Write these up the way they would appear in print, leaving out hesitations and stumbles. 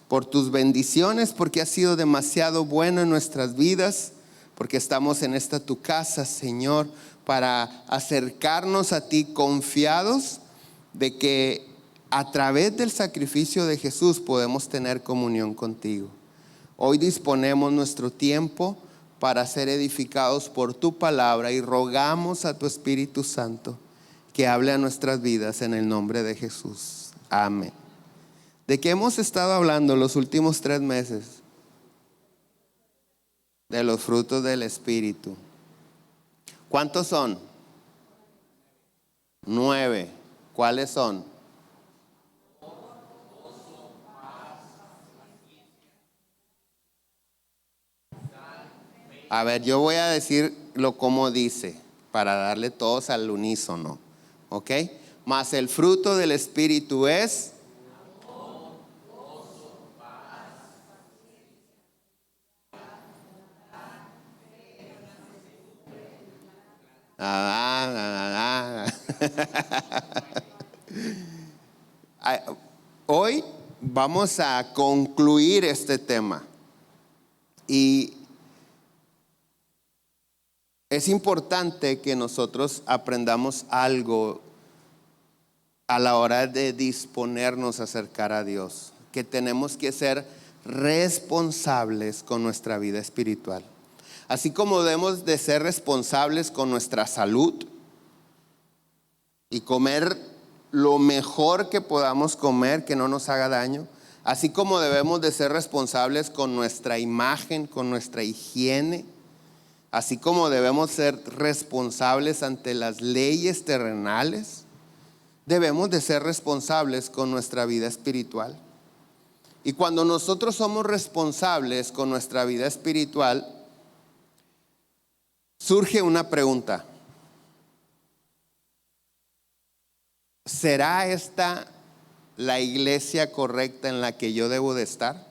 por tus bendiciones, porque has sido demasiado bueno en nuestras vidas, porque estamos en esta tu casa, Señor, para acercarnos a ti confiados de que a través del sacrificio de Jesús podemos tener comunión contigo. Hoy disponemos nuestro tiempo para ser edificados por tu palabra y rogamos a tu Espíritu Santo que hable a nuestras vidas en el nombre de Jesús. Amén. ¿De qué hemos estado hablando los últimos 3 meses? De los frutos del Espíritu. ¿Cuántos son? 9. ¿Cuáles son? A ver, yo voy a decirlo como dice, para darle todos al unísono, ¿ok? Mas el fruto del Espíritu es... Hoy vamos a concluir este tema y es importante que nosotros aprendamos algo a la hora de disponernos a acercar a Dios, que tenemos que ser responsables con nuestra vida espiritual. Así como debemos de ser responsables con nuestra salud y comer lo mejor que podamos comer, que no nos haga daño, así como debemos de ser responsables con nuestra imagen, con nuestra higiene, así como debemos ser responsables ante las leyes terrenales, debemos de ser responsables con nuestra vida espiritual. Y cuando nosotros somos responsables con nuestra vida espiritual, surge una pregunta. ¿Será esta la iglesia correcta en la que yo debo de estar?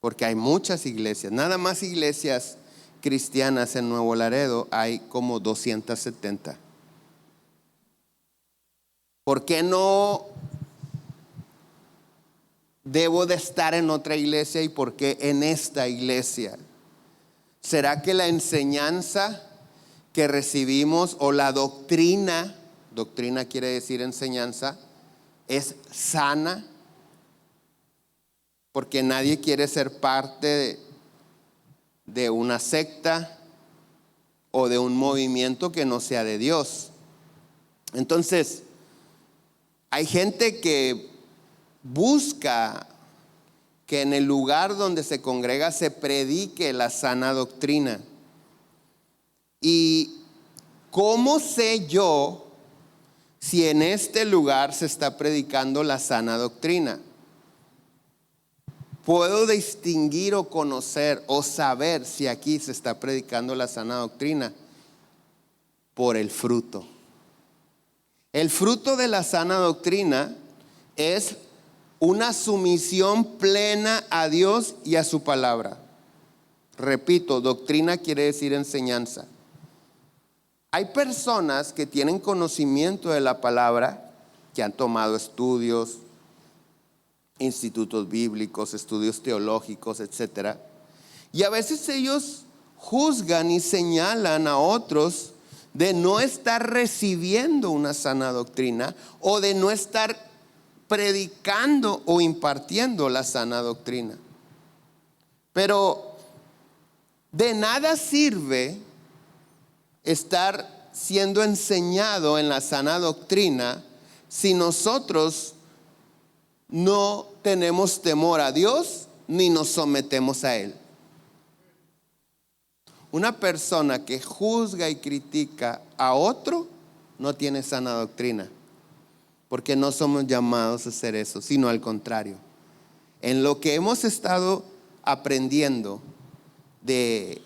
Porque hay muchas iglesias, nada más iglesias cristianas en Nuevo Laredo hay como 270. ¿Por qué no debo de estar en otra iglesia y por qué en esta iglesia? ¿Será que la enseñanza que recibimos o la doctrina quiere decir enseñanza, es sana? Porque nadie quiere ser parte de una secta o de un movimiento que no sea de Dios. Entonces, hay gente que busca que en el lugar donde se congrega se predique la sana doctrina. ¿Y cómo sé yo si en este lugar se está predicando la sana doctrina? Puedo distinguir o conocer o saber si aquí se está predicando la sana doctrina por el fruto. El fruto de la sana doctrina es una sumisión plena a Dios y a su palabra. Repito, doctrina quiere decir enseñanza. Hay personas que tienen conocimiento de la palabra, que han tomado estudios, institutos bíblicos, estudios teológicos, etc. Y a veces ellos juzgan y señalan a otros de no estar recibiendo una sana doctrina o de no estar predicando o impartiendo la sana doctrina. Pero de nada sirve estar siendo enseñado en la sana doctrina si nosotros no tenemos temor a Dios ni nos sometemos a Él. Una persona que juzga y critica a otro no tiene sana doctrina, porque no somos llamados a hacer eso, sino al contrario. En lo que hemos estado aprendiendo de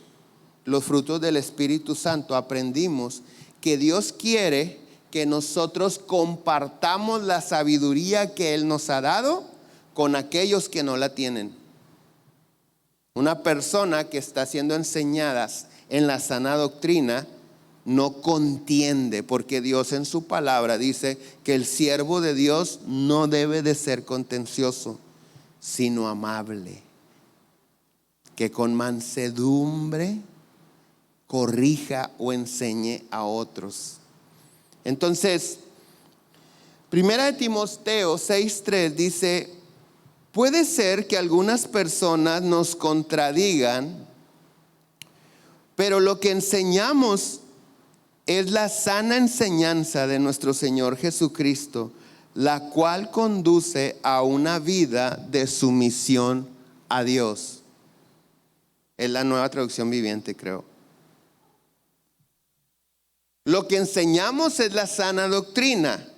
los frutos del Espíritu Santo, aprendimos que Dios quiere que nosotros compartamos la sabiduría que Él nos ha dado con aquellos que no la tienen. Una persona que está siendo enseñada en la sana doctrina no contiende, porque Dios en su palabra dice que el siervo de Dios no debe de ser contencioso, sino amable, que con mansedumbre corrija o enseñe a otros. Entonces, Primera de Timoteo 6:3 dice: puede ser que algunas personas nos contradigan, pero lo que enseñamos es la sana enseñanza de nuestro Señor Jesucristo, la cual conduce a una vida de sumisión a Dios. Es la Nueva Traducción Viviente, creo. Lo que enseñamos es la sana doctrina,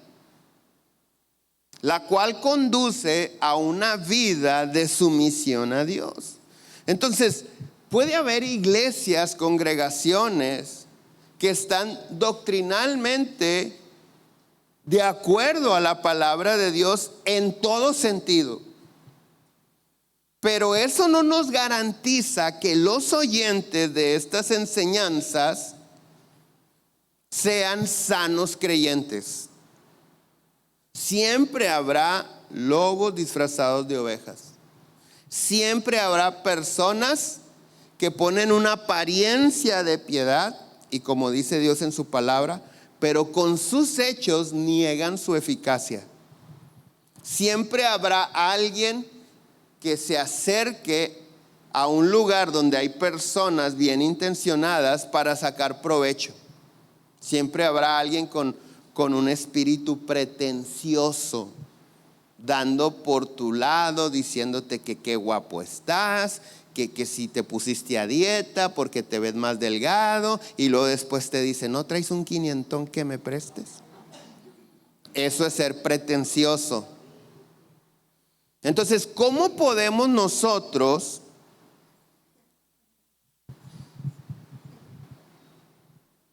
la cual conduce a una vida de sumisión a Dios. Entonces, puede haber iglesias, congregaciones que están doctrinalmente de acuerdo a la palabra de Dios en todo sentido. Pero eso no nos garantiza que los oyentes de estas enseñanzas sean sanos creyentes. Siempre habrá lobos disfrazados de ovejas. Siempre habrá personas que ponen una apariencia de piedad, y como dice Dios en su palabra, pero con sus hechos niegan su eficacia. Siempre habrá alguien que se acerque a un lugar donde hay personas bien intencionadas para sacar provecho. Siempre habrá alguien con un espíritu pretencioso, dando por tu lado, diciéndote que qué guapo estás, que si te pusiste a dieta porque te ves más delgado, y luego después te dice: ¿no traes un 500 que me prestes? Eso es ser pretencioso. Entonces, ¿cómo podemos nosotros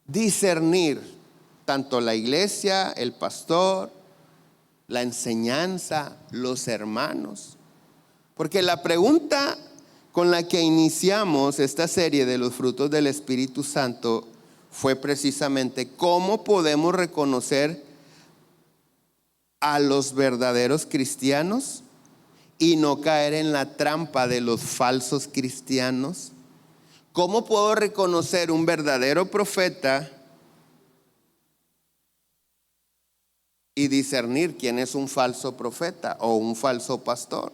discernir tanto la iglesia, el pastor, la enseñanza, los hermanos? Porque la pregunta con la que iniciamos esta serie de los frutos del Espíritu Santo fue precisamente: ¿cómo podemos reconocer a los verdaderos cristianos y no caer en la trampa de los falsos cristianos? ¿Cómo puedo reconocer un verdadero profeta y discernir quién es un falso profeta o un falso pastor?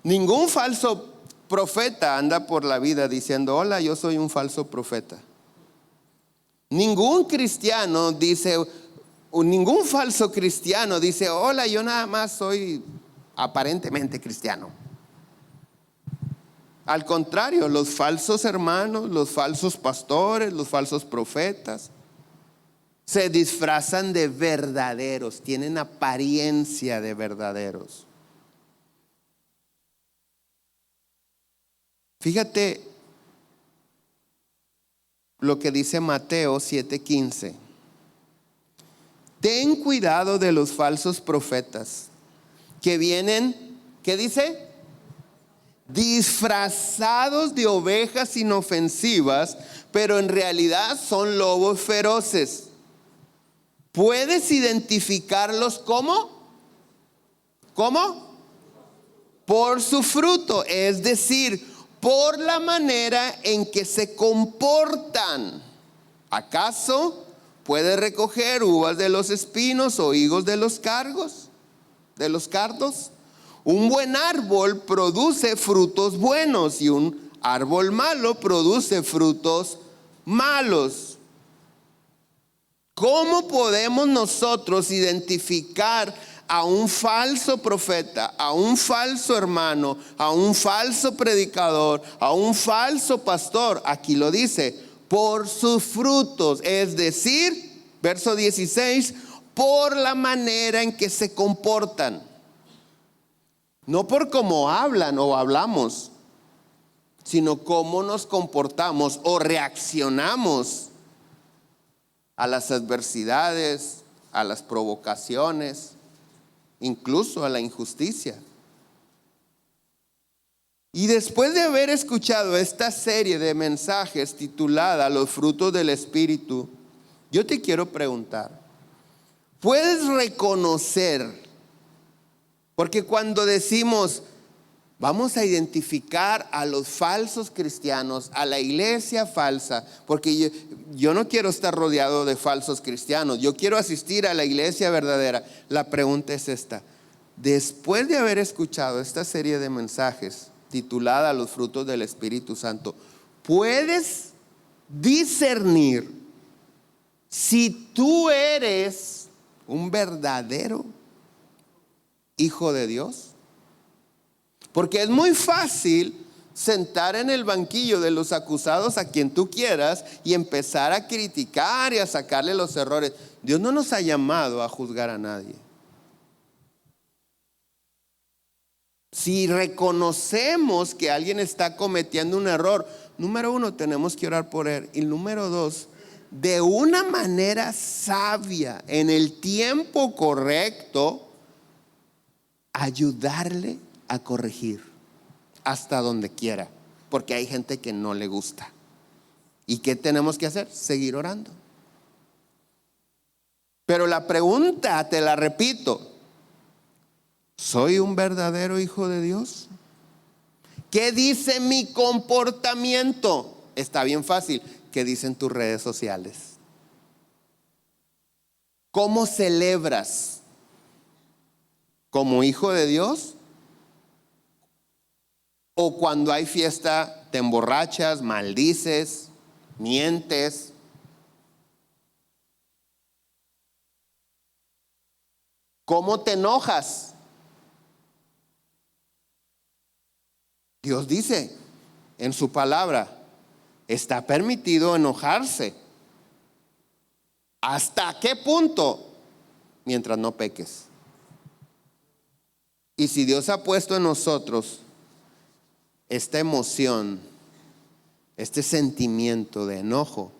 Ningún falso profeta anda por la vida diciendo: hola, yo soy un falso profeta. Ningún cristiano dice, o ningún falso cristiano dice: hola, yo nada más soy aparentemente cristiano. Al contrario, los falsos hermanos, los falsos pastores, los falsos profetas se disfrazan de verdaderos, tienen apariencia de verdaderos. Fíjate lo que dice Mateo 7:15. Ten cuidado de los falsos profetas que vienen, ¿qué dice? Disfrazados de ovejas inofensivas, pero en realidad son lobos feroces. ¿Puedes identificarlos cómo? ¿Cómo? Por su fruto, es decir, por la manera en que se comportan. ¿Acaso puede recoger uvas de los espinos o higos de los cardos? Un buen árbol produce frutos buenos y un árbol malo produce frutos malos. ¿Cómo podemos nosotros identificar a un falso profeta, a un falso hermano, a un falso predicador, a un falso pastor? Aquí lo dice: por sus frutos, es decir, verso 16, por la manera en que se comportan. No por cómo hablan o hablamos, sino cómo nos comportamos o reaccionamos a las adversidades, a las provocaciones, incluso a la injusticia. Y después de haber escuchado esta serie de mensajes titulada Los frutos del Espíritu, yo te quiero preguntar: ¿puedes reconocer Porque cuando decimos, vamos a identificar a los falsos cristianos, a la iglesia falsa, porque yo no quiero estar rodeado de falsos cristianos, yo quiero asistir a la iglesia verdadera. La pregunta es esta: después de haber escuchado esta serie de mensajes titulada Los frutos del Espíritu Santo, ¿puedes discernir si tú eres un verdadero hijo de Dios? Porque es muy fácil sentar en el banquillo de los acusados a quien tú quieras y empezar a criticar y a sacarle los errores. Dios no nos ha llamado a juzgar a nadie. Si reconocemos que alguien está cometiendo un error, número uno, tenemos que orar por él. Y número dos, de una manera sabia, en el tiempo correcto, ayudarle a corregir hasta donde quiera, porque hay gente que no le gusta. ¿Y qué tenemos que hacer? Seguir orando. Pero la pregunta, te la repito: ¿soy un verdadero hijo de Dios? ¿Qué dice mi comportamiento? Está bien fácil. ¿Qué dicen tus redes sociales? ¿Cómo celebras? ¿Como hijo de Dios? ¿O cuando hay fiesta te emborrachas, maldices, mientes? ¿Cómo te enojas? Dios dice en su palabra, está permitido enojarse. ¿Hasta qué punto? Mientras no peques. Y si Dios ha puesto en nosotros esta emoción, este sentimiento de enojo,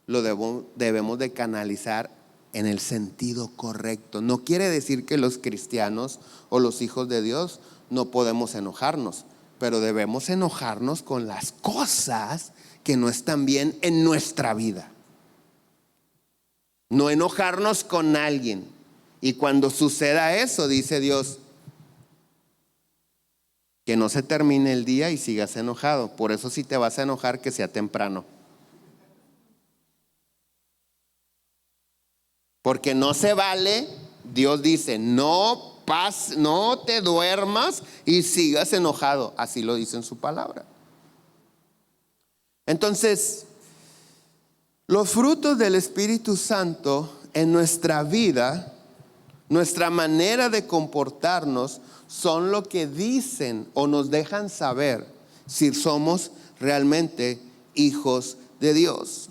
lo debemos de canalizar en el sentido correcto. No quiere decir que los cristianos o los hijos de Dios no podemos enojarnos, pero debemos enojarnos con las cosas que no están bien en nuestra vida. No enojarnos con alguien. Y cuando suceda eso, dice Dios, que no se termine el día y sigas enojado. Por eso, si te vas a enojar, que sea temprano. Porque no se vale, Dios dice, no te duermas y sigas enojado. Así lo dice en su palabra. Entonces, los frutos del Espíritu Santo en nuestra vida, nuestra manera de comportarnos, son lo que dicen o nos dejan saber si somos realmente hijos de Dios.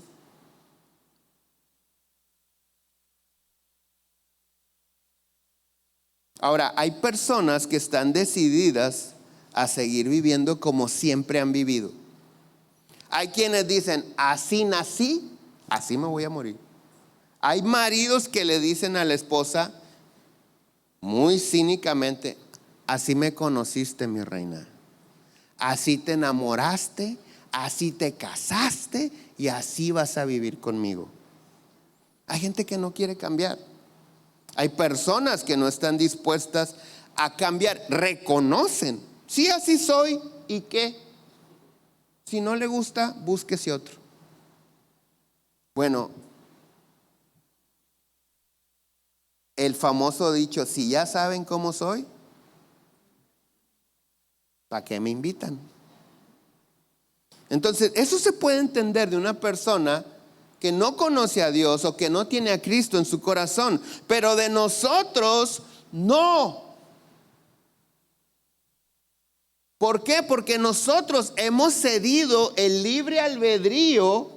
Ahora, hay personas que están decididas a seguir viviendo como siempre han vivido. Hay quienes dicen, así nací, así me voy a morir. Hay maridos que le dicen a la esposa muy cínicamente, así me conociste, mi reina. Así te enamoraste, así te casaste y así vas a vivir conmigo. Hay gente que no quiere cambiar. Hay personas que no están dispuestas a cambiar. Reconocen, sí, así soy, ¿y qué? Si no le gusta, búsquese otro. Bueno, el famoso dicho, si ya saben cómo soy, ¿para qué me invitan? Entonces, eso se puede entender de una persona que no conoce a Dios o que no tiene a Cristo en su corazón, pero de nosotros no. ¿Por qué? Porque nosotros hemos cedido el libre albedrío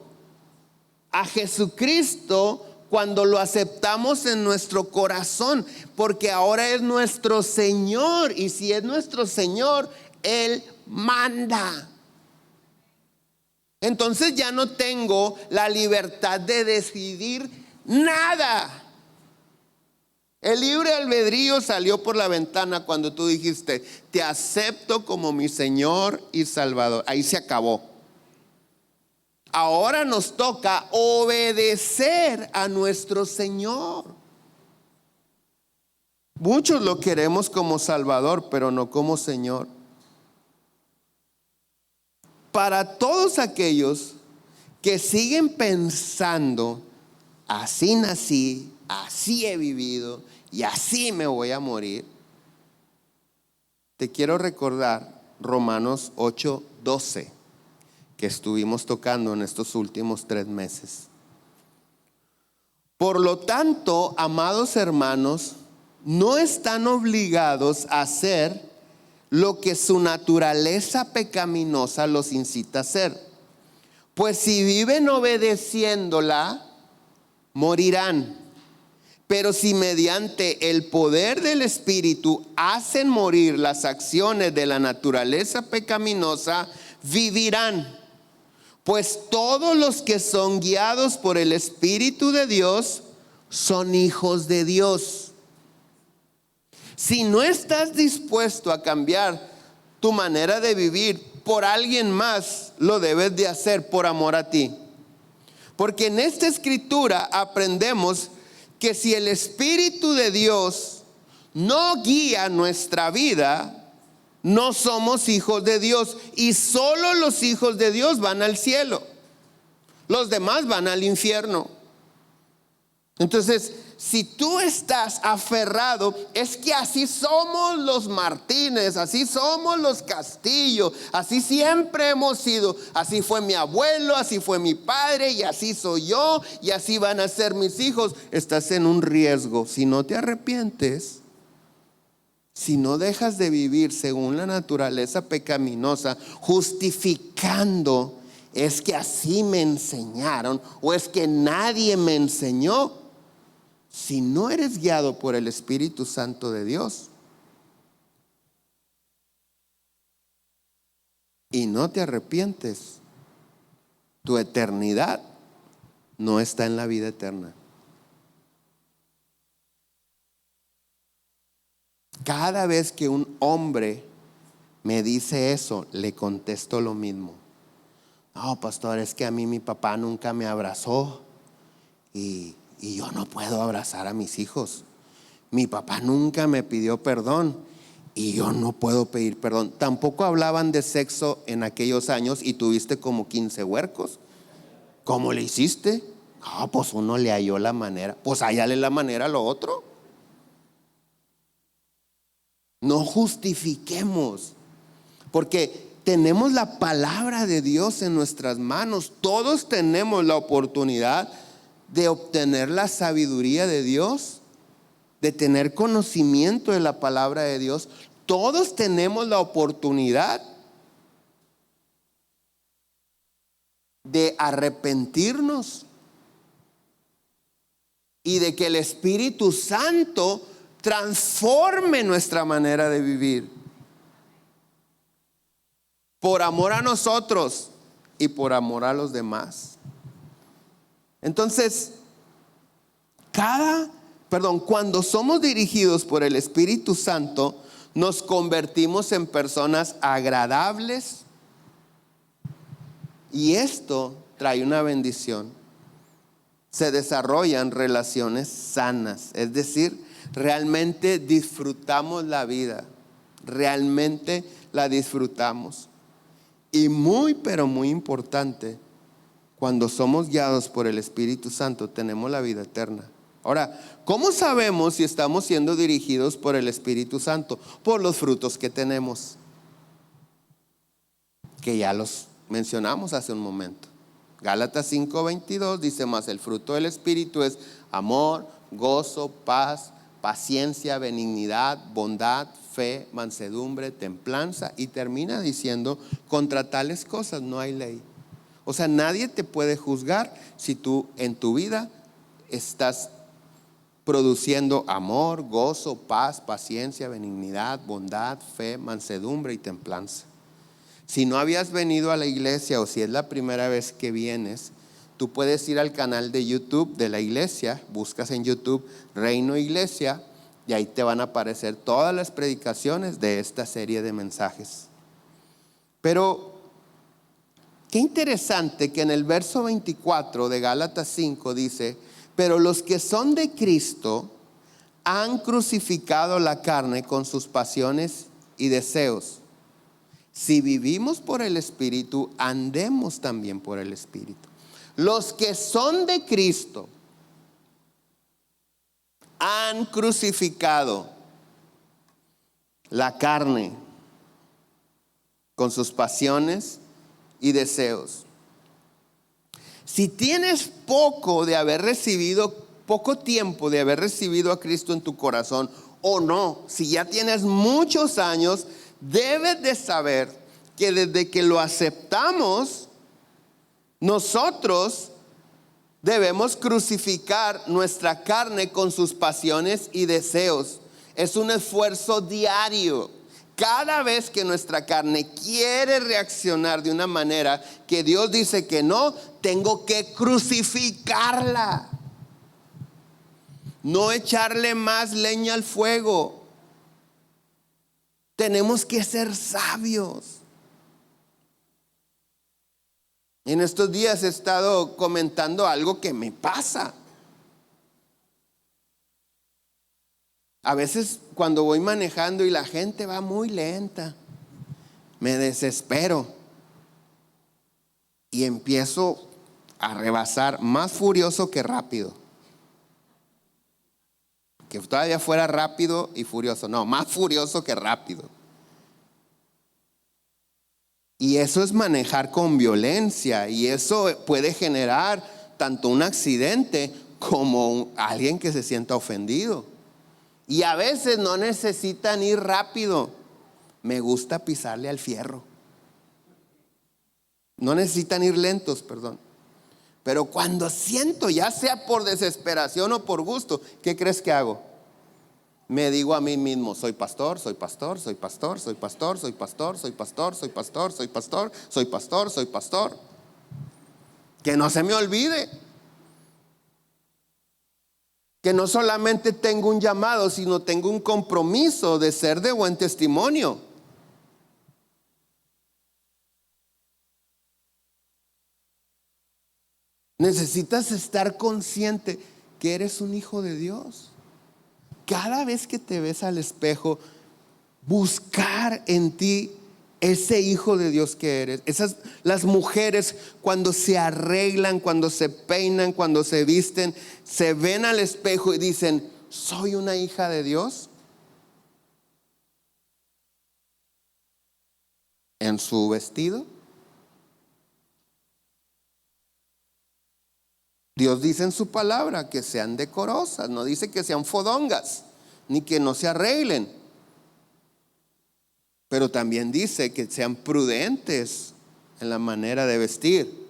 a Jesucristo cuando lo aceptamos en nuestro corazón, porque ahora es nuestro Señor, y si es nuestro Señor, Él manda. Entonces ya no tengo la libertad de decidir nada. El libre albedrío salió por la ventana cuando tú dijiste, te acepto como mi Señor y Salvador. Ahí se acabó. Ahora nos toca obedecer a nuestro Señor. Muchos lo queremos como Salvador, pero no como Señor. Para todos aquellos que siguen pensando, así nací, así he vivido y así me voy a morir, te quiero recordar Romanos 8:12, que estuvimos tocando en estos últimos 3 meses. Por lo tanto, amados hermanos, no están obligados a hacer lo que su naturaleza pecaminosa los incita a hacer. Pues si viven obedeciéndola, morirán. Pero si mediante el poder del Espíritu hacen morir las acciones de la naturaleza pecaminosa, vivirán. Pues todos los que son guiados por el Espíritu de Dios son hijos de Dios. Si no estás dispuesto a cambiar tu manera de vivir por alguien más, lo debes de hacer por amor a ti. Porque en esta escritura aprendemos que si el Espíritu de Dios no guía nuestra vida, no somos hijos de Dios. Y solo los hijos de Dios van al cielo. Los demás van al infierno. Entonces, si tú estás aferrado, es que así somos los Martínez, así somos los Castillo, así siempre hemos sido, así fue mi abuelo, así fue mi padre y así soy yo y así van a ser mis hijos. Estás en un riesgo. Si no te arrepientes, si no dejas de vivir según la naturaleza pecaminosa, justificando, es que así me enseñaron o es que nadie me enseñó. Si no eres guiado por el Espíritu Santo de Dios y no te arrepientes, tu eternidad no está en la vida eterna. Cada vez que un hombre me dice eso, le contesto lo mismo. No, pastor, es que a mí mi papá nunca me abrazó y yo no puedo abrazar a mis hijos. Mi papá nunca me pidió perdón y yo no puedo pedir perdón. Tampoco hablaban de sexo en aquellos años y tuviste como 15 huercos. ¿Cómo le hiciste? No, pues uno le halló la manera. Pues hállale la manera a lo otro. No justifiquemos, porque tenemos la palabra de Dios en nuestras manos. Todos tenemos la oportunidad de obtener la sabiduría de Dios, de tener conocimiento de la palabra de Dios. Todos tenemos la oportunidad de arrepentirnos y de que el Espíritu Santo transforme nuestra manera de vivir por amor a nosotros y por amor a los demás. Entonces, cuando somos dirigidos por el Espíritu Santo, nos convertimos en personas agradables y esto trae una bendición. Se desarrollan relaciones sanas, es decir, realmente disfrutamos la vida, realmente la disfrutamos. Y muy, pero muy importante, cuando somos guiados por el Espíritu Santo, tenemos la vida eterna. Ahora, ¿cómo sabemos si estamos siendo dirigidos por el Espíritu Santo? Por los frutos que tenemos, que ya los mencionamos hace un momento. Gálatas 5:22 dice: más el fruto del Espíritu es amor, gozo, paz, paciencia, benignidad, bondad, fe, mansedumbre, templanza. Y termina diciendo: contra tales cosas no hay ley. O sea, nadie te puede juzgar si tú en tu vida estás produciendo amor, gozo, paz, paciencia, benignidad, bondad, fe, mansedumbre y templanza. Si no habías venido a la iglesia o si es la primera vez que vienes, tú puedes ir al canal de YouTube de la iglesia, buscas en YouTube Reino Iglesia y ahí te van a aparecer todas las predicaciones de esta serie de mensajes. Pero qué interesante que en el verso 24 de Gálatas 5 dice: pero los que son de Cristo han crucificado la carne con sus pasiones y deseos. Si vivimos por el Espíritu, andemos también por el Espíritu. Los que son de Cristo han crucificado la carne con sus pasiones y deseos. Si tienes poco tiempo de haber recibido a Cristo en tu corazón, o no, si ya tienes muchos años, debes de saber que desde que lo aceptamos, nosotros debemos crucificar nuestra carne con sus pasiones y deseos. Es un esfuerzo diario. Cada vez que nuestra carne quiere reaccionar de una manera que Dios dice que no, tengo que crucificarla. No echarle más leña al fuego. Tenemos que ser sabios. En estos días he estado comentando algo que me pasa. A veces cuando voy manejando y la gente va muy lenta, me desespero y empiezo a rebasar más furioso que rápido. Que todavía fuera rápido y furioso. No, más furioso que rápido. Y eso es manejar con violencia, y eso puede generar tanto un accidente como alguien que se sienta ofendido. Y a veces no necesitan ir rápido. Me gusta pisarle al fierro. No necesitan ir lentos, perdón. Pero cuando siento, ya sea por desesperación o por gusto, ¿qué crees que hago? Me digo a mí mismo: soy pastor, soy pastor, soy pastor, soy pastor, soy pastor, soy pastor, soy pastor, soy pastor, soy pastor, soy pastor. Que no se me olvide que no solamente tengo un llamado, sino tengo un compromiso de ser de buen testimonio. Necesitas estar consciente que eres un hijo de Dios. Cada vez que te ves al espejo, buscar en ti ese hijo de Dios que eres. Las mujeres, cuando se arreglan, cuando se peinan, cuando se visten, se ven al espejo y dicen: ¿soy una hija de Dios? En su vestido. Dios dice en su palabra que sean decorosas, no dice que sean fodongas, ni que no se arreglen. Pero también dice que sean prudentes en la manera de vestir.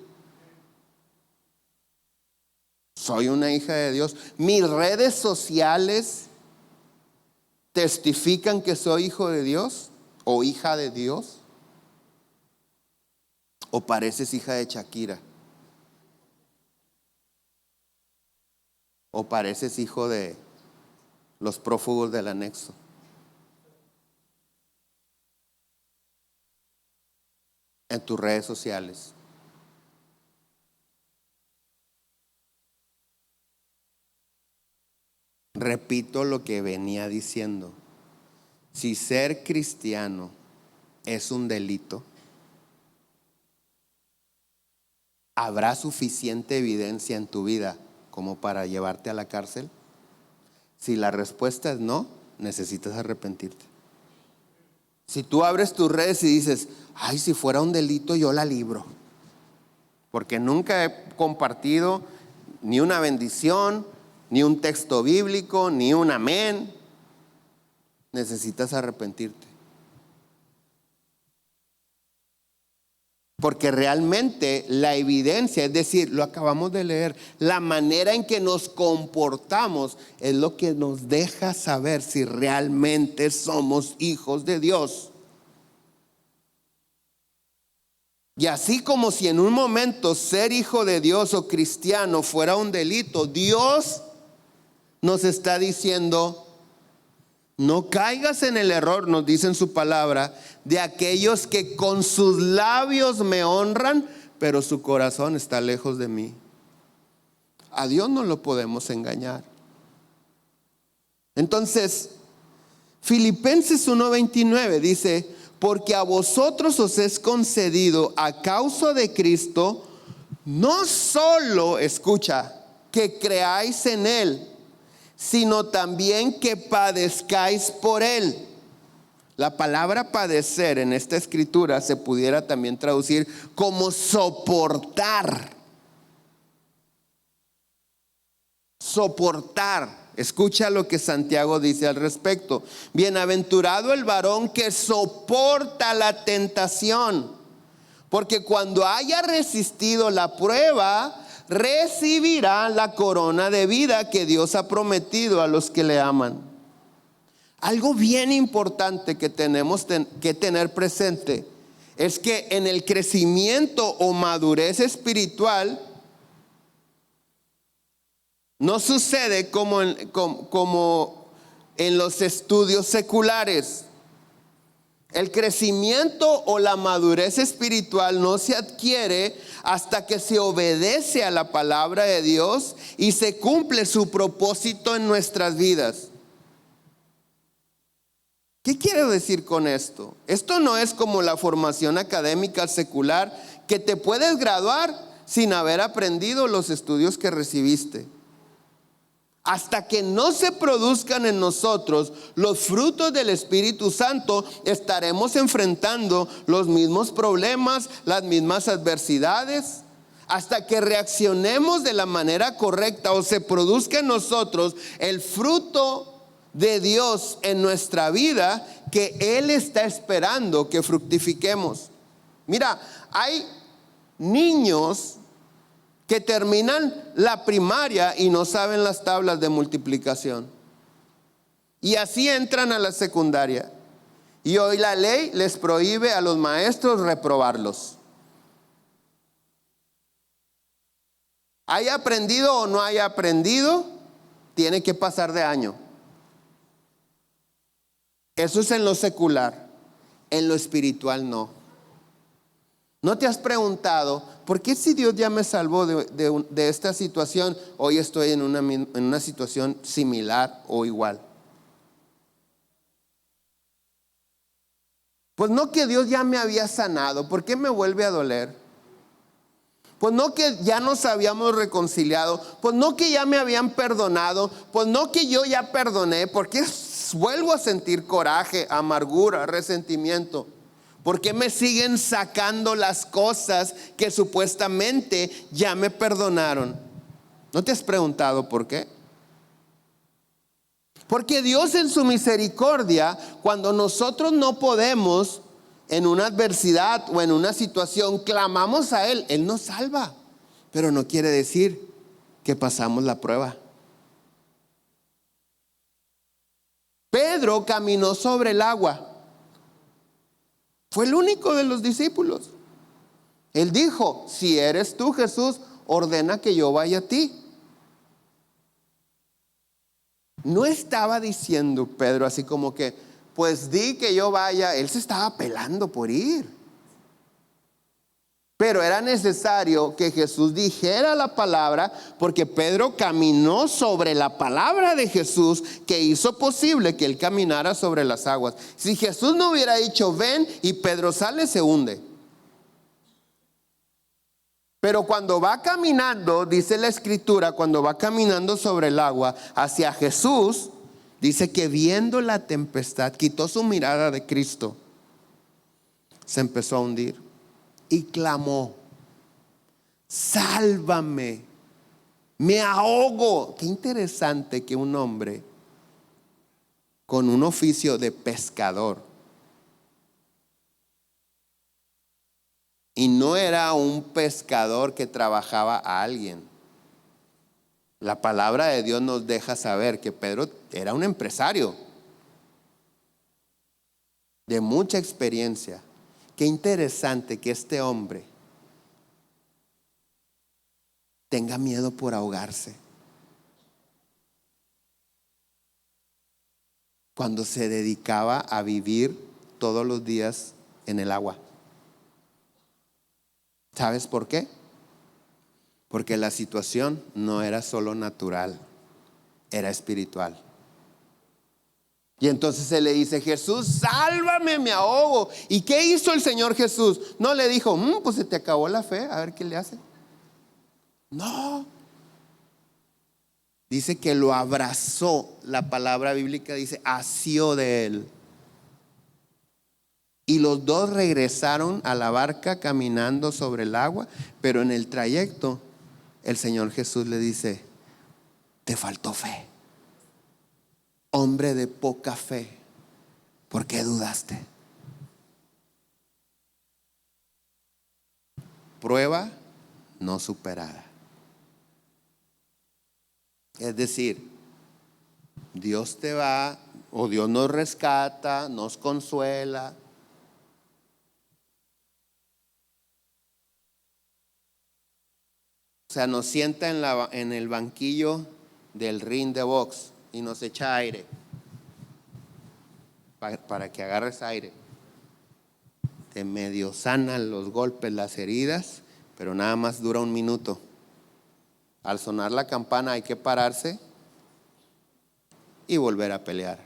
Soy una hija de Dios. Mis redes sociales testifican que soy hijo de Dios o hija de Dios. ¿O pareces hija de Shakira? ¿O pareces hijo de los prófugos del anexo? En tus redes sociales. Repito lo que venía diciendo. Si ser cristiano es un delito, ¿habrá suficiente evidencia en tu vida como para llevarte a la cárcel? Si la respuesta es no, necesitas arrepentirte. Si tú abres tus redes y dices: ay, si fuera un delito yo la libro, porque nunca he compartido ni una bendición, ni un texto bíblico, ni un amén, necesitas arrepentirte. Porque realmente la evidencia, es decir, lo acabamos de leer, la manera en que nos comportamos es lo que nos deja saber si realmente somos hijos de Dios. Y así como si en un momento ser hijo de Dios o cristiano fuera un delito, Dios nos está diciendo: no caigas en el error, nos dice en su palabra, de aquellos que con sus labios me honran, pero su corazón está lejos de mí. A Dios no lo podemos engañar. Entonces, Filipenses 1:29 dice: porque a vosotros os es concedido a causa de Cristo, no solo, escucha, que creáis en Él, sino también que padezcáis por Él. La palabra padecer en esta escritura se pudiera también traducir como soportar. Soportar. Escucha lo que Santiago dice al respecto. Bienaventurado el varón que soporta la tentación, porque cuando haya resistido la prueba, recibirá la corona de vida que Dios ha prometido a los que le aman. Algo bien importante que tenemos que tener presente es que en el crecimiento o madurez espiritual no sucede como en los estudios seculares. El crecimiento o la madurez espiritual no se adquiere hasta que se obedece a la palabra de Dios y se cumple su propósito en nuestras vidas. ¿Qué quiero decir con esto? Esto no es como la formación académica secular, que te puedes graduar sin haber aprendido los estudios que recibiste. Hasta que no se produzcan en nosotros los frutos del Espíritu Santo, estaremos enfrentando los mismos problemas, las mismas adversidades. Hasta que reaccionemos de la manera correcta o se produzca en nosotros el fruto de Dios en nuestra vida que Él está esperando que fructifiquemos. Mira, hay niños que terminan la primaria y no saben las tablas de multiplicación, y así entran a la secundaria, y hoy la ley les prohíbe a los maestros reprobarlos. Haya aprendido o no haya aprendido, tiene que pasar de año. Eso es en lo secular. En lo espiritual no. ¿No te has preguntado por qué, si Dios ya me salvó de esta situación, hoy estoy en una situación similar o igual? Pues no que Dios ya me había sanado, ¿por qué me vuelve a doler? Pues no que ya nos habíamos reconciliado, pues no que ya me habían perdonado, pues no que yo ya perdoné, ¿por qué vuelvo a sentir coraje, amargura, resentimiento? ¿Por qué me siguen sacando las cosas que supuestamente ya me perdonaron? ¿No te has preguntado por qué? Porque Dios en su misericordia, cuando nosotros no podemos en una adversidad o en una situación, clamamos a Él. Él nos salva, pero no quiere decir que pasamos la prueba. Pedro caminó sobre el agua. Fue el único de los discípulos. Él dijo: si eres tú, Jesús, ordena que yo vaya a ti. No estaba diciendo Pedro así como que, pues di que yo vaya. Él se estaba pelando por ir. Pero era necesario que Jesús dijera la palabra, porque Pedro caminó sobre la palabra de Jesús, que hizo posible que él caminara sobre las aguas. Si Jesús no hubiera dicho ven y Pedro sale, se hunde. Pero cuando va caminando, dice la escritura, cuando va caminando sobre el agua hacia Jesús, dice que viendo la tempestad, quitó su mirada de Cristo, se empezó a hundir y clamó: sálvame, me ahogo. Qué interesante que un hombre con un oficio de pescador, y no era un pescador que trabajaba a alguien. La palabra de Dios nos deja saber que Pedro era un empresario de mucha experiencia. Qué interesante que este hombre tenga miedo por ahogarse, cuando se dedicaba a vivir todos los días en el agua. ¿Sabes por qué? Porque la situación no era solo natural, era espiritual. Y entonces se le dice: Jesús, sálvame, me ahogo. ¿Y qué hizo el Señor Jesús? No le dijo: pues se te acabó la fe, a ver qué le hace. No. Dice que lo abrazó. La palabra bíblica dice: asió de él. Y los dos regresaron a la barca caminando sobre el agua. Pero en el trayecto el Señor Jesús le dice: te faltó fe, hombre de poca fe, ¿por qué dudaste? Prueba no superada. Es decir, Dios te va, o Dios nos rescata, nos consuela. O sea, nos sienta en el banquillo del ring de box y nos echa aire para que agarres aire. Te medio sanan los golpes, las heridas, pero nada más dura un minuto. Al sonar la campana hay que pararse y volver a pelear.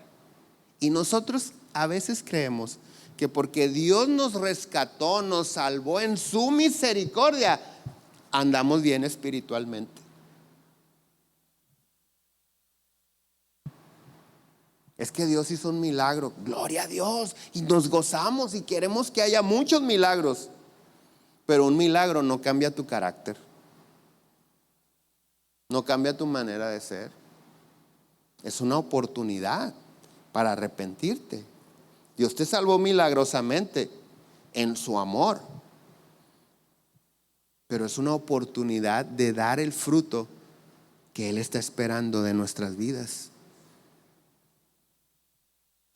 Y nosotros a veces creemos que porque Dios nos rescató, nos salvó en su misericordia, andamos bien espiritualmente. Es que Dios hizo un milagro, gloria a Dios, y nos gozamos y queremos que haya muchos milagros. Pero un milagro no cambia tu carácter, no cambia tu manera de ser. Es una oportunidad para arrepentirte. Dios te salvó milagrosamente en su amor, pero es una oportunidad de dar el fruto que Él está esperando de nuestras vidas.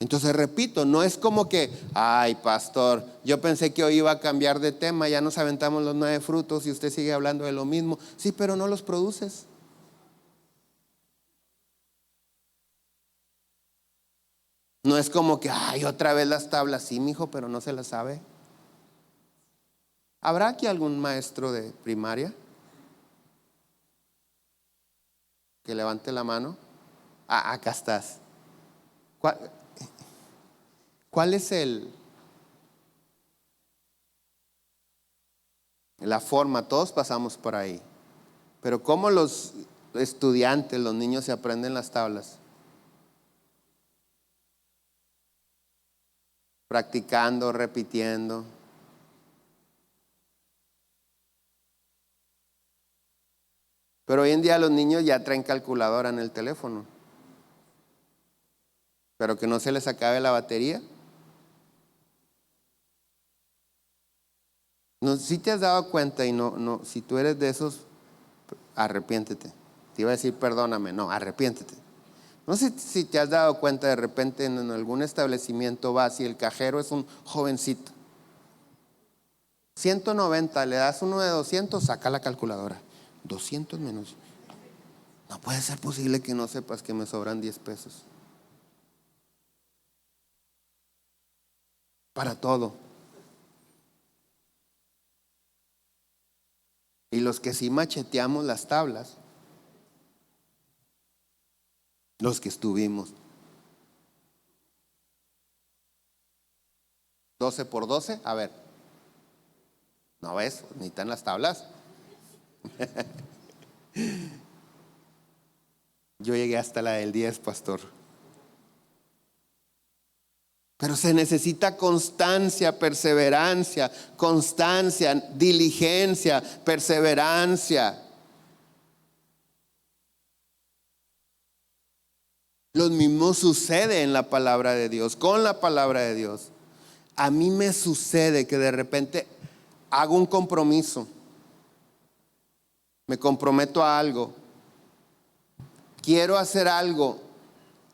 Entonces, repito, no es como que: ay, pastor, yo pensé que hoy iba a cambiar de tema, ya nos aventamos los 9 frutos y usted sigue hablando de lo mismo. Sí, pero no los produces. No es como que: ay, otra vez las tablas. Sí, mijo, pero no se las sabe. ¿Habrá aquí algún maestro de primaria que levante la mano? Acá estás. ¿Cuál es la forma? Todos pasamos por ahí. Pero ¿cómo los estudiantes, los niños se aprenden las tablas? Practicando, repitiendo. Pero hoy en día los niños ya traen calculadora en el teléfono. Pero que no se les acabe la batería. No, si te has dado cuenta, y no, si tú eres de esos, arrepiéntete. Te iba a decir perdóname, no, arrepiéntete. No sé si te has dado cuenta, de repente en algún establecimiento vas y el cajero es un jovencito. 190, le das uno de 200, saca la calculadora. 200 menos. No puede ser posible que no sepas que me sobran 10 pesos. Para todo. Y los que sí macheteamos las tablas, los que estuvimos. 12 por 12, a ver. ¿No ves? Ni están las tablas. Yo llegué hasta la del 10, pastor. Pero se necesita constancia, perseverancia, constancia, diligencia, perseverancia. Lo mismo sucede en la palabra de Dios, con la palabra de Dios. A mí me sucede que de repente hago un compromiso, me comprometo a algo, quiero hacer algo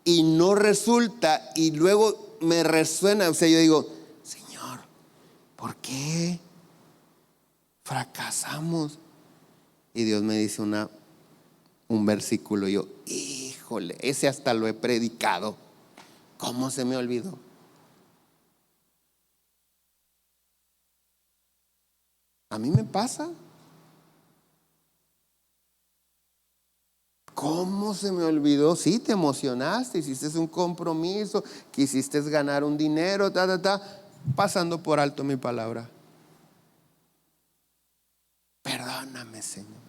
y no resulta, y luego me resuena. O sea, yo digo: Señor, ¿por qué fracasamos? Y Dios me dice un versículo, y yo: híjole, ese hasta lo he predicado, ¿cómo se me olvidó? A mí me pasa. ¿cómo se me olvidó? Sí, te emocionaste, hiciste un compromiso, quisiste ganar un dinero, pasando por alto mi palabra. Perdóname, Señor.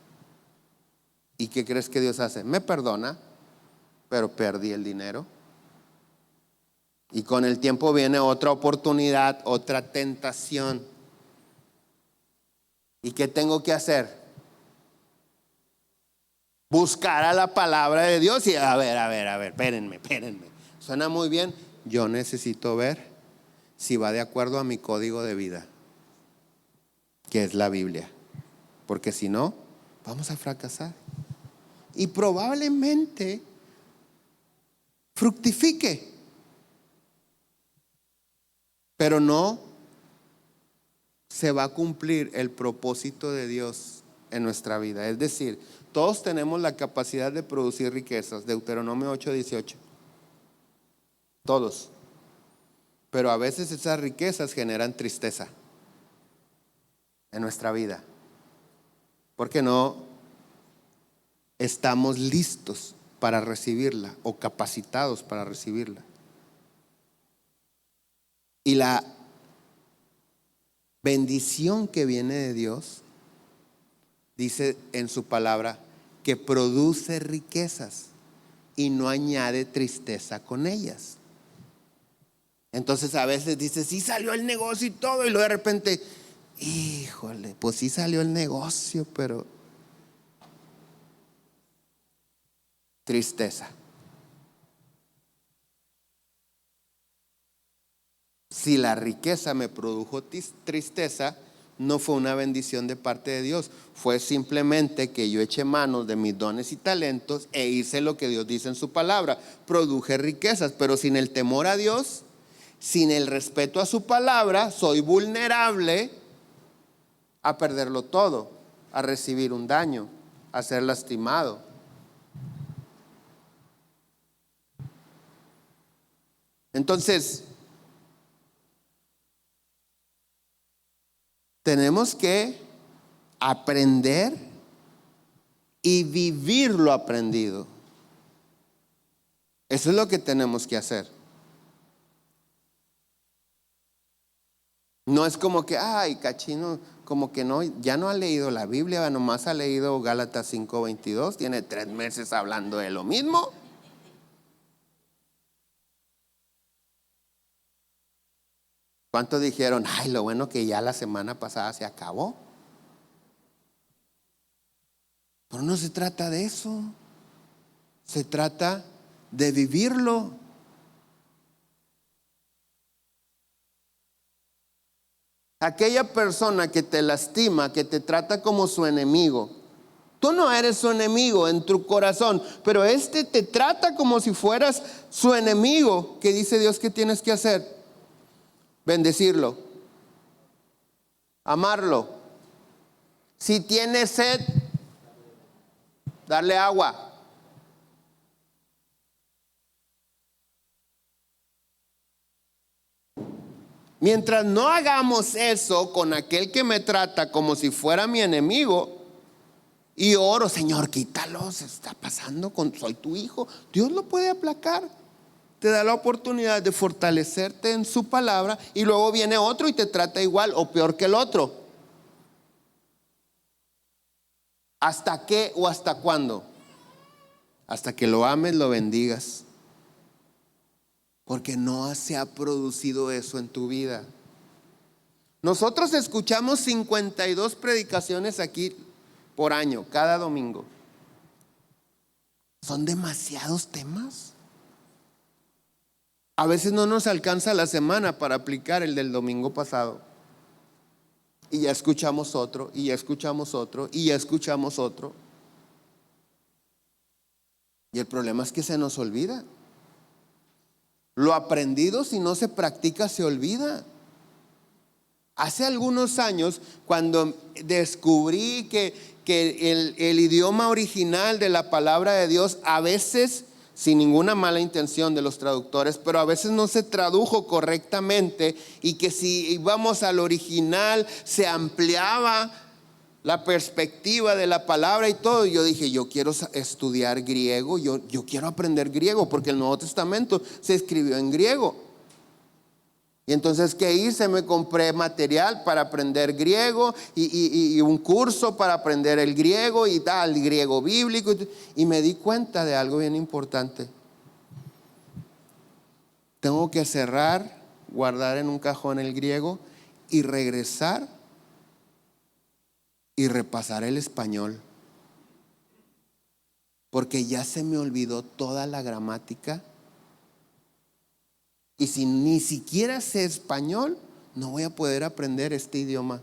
¿Y qué crees que Dios hace? Me perdona, pero perdí el dinero. Y con el tiempo viene otra oportunidad, otra tentación. ¿Y qué tengo que hacer? Buscar a la palabra de Dios y a ver, espérenme. Suena muy bien. Yo necesito ver si va de acuerdo a mi código de vida, que es la Biblia. Porque si no, vamos a fracasar. Y probablemente fructifique, pero no se va a cumplir el propósito de Dios en nuestra vida. Es decir, todos tenemos la capacidad de producir riquezas, Deuteronomio 8:18. Todos. Pero a veces esas riquezas generan tristeza en nuestra vida, porque no estamos listos para recibirla o capacitados para recibirla. Y la bendición que viene de Dios, dice en su palabra, que produce riquezas y no añade tristeza con ellas. Entonces a veces dice, sí salió el negocio y todo, y luego de repente, híjole, pues sí salió el negocio, pero tristeza. Si la riqueza me produjo tristeza, no fue una bendición de parte de Dios, fue simplemente que yo eché manos de mis dones y talentos e hice lo que Dios dice en su palabra. Produje riquezas, pero sin el temor a Dios, sin el respeto a su palabra, soy vulnerable a perderlo todo, a recibir un daño, a ser lastimado. Entonces, tenemos que aprender y vivir lo aprendido. Eso es lo que tenemos que hacer. No es como que, ay, Cachino, como que no, ya no ha leído la Biblia, nomás ha leído Gálatas 5:22, tiene 3 meses hablando de lo mismo. ¿Cuántos dijeron, ay, lo bueno que ya la semana pasada se acabó? Pero no se trata de eso, se trata de vivirlo. Aquella persona que te lastima, que te trata como su enemigo, tú no eres su enemigo en tu corazón, pero este te trata como si fueras su enemigo. ¿Qué dice Dios que tienes que hacer? Bendecirlo, amarlo. Si tiene sed, darle agua. Mientras no hagamos eso con aquel que me trata como si fuera mi enemigo, y oro, Señor, quítalo, se está pasando, soy tu hijo, Dios lo puede aplacar. Te da la oportunidad de fortalecerte en su palabra, y luego viene otro y te trata igual o peor que el otro. ¿Hasta qué o hasta cuándo? Hasta que lo ames, lo bendigas. Porque no se ha producido eso en tu vida. Nosotros escuchamos 52 predicaciones aquí por año, cada domingo. Son demasiados temas. A veces no nos alcanza la semana para aplicar el del domingo pasado. Y ya escuchamos otro, y ya escuchamos otro, y ya escuchamos otro. Y el problema es que se nos olvida. Lo aprendido, si no se practica, se olvida. Hace algunos años, cuando descubrí que el idioma original de la palabra de Dios, a veces, sin ninguna mala intención de los traductores, pero a veces no se tradujo correctamente, y que si íbamos al original se ampliaba la perspectiva de la palabra y todo. Y yo dije, yo quiero estudiar griego, yo quiero aprender griego, porque el Nuevo Testamento se escribió en griego. Y entonces, ¿qué hice? Me compré material para aprender griego y un curso para aprender el griego y tal, el griego bíblico. Y me di cuenta de algo bien importante. Tengo que cerrar, guardar en un cajón el griego y regresar y repasar el español. Porque ya se me olvidó toda la gramática. Y si ni siquiera sé español, no voy a poder aprender este idioma.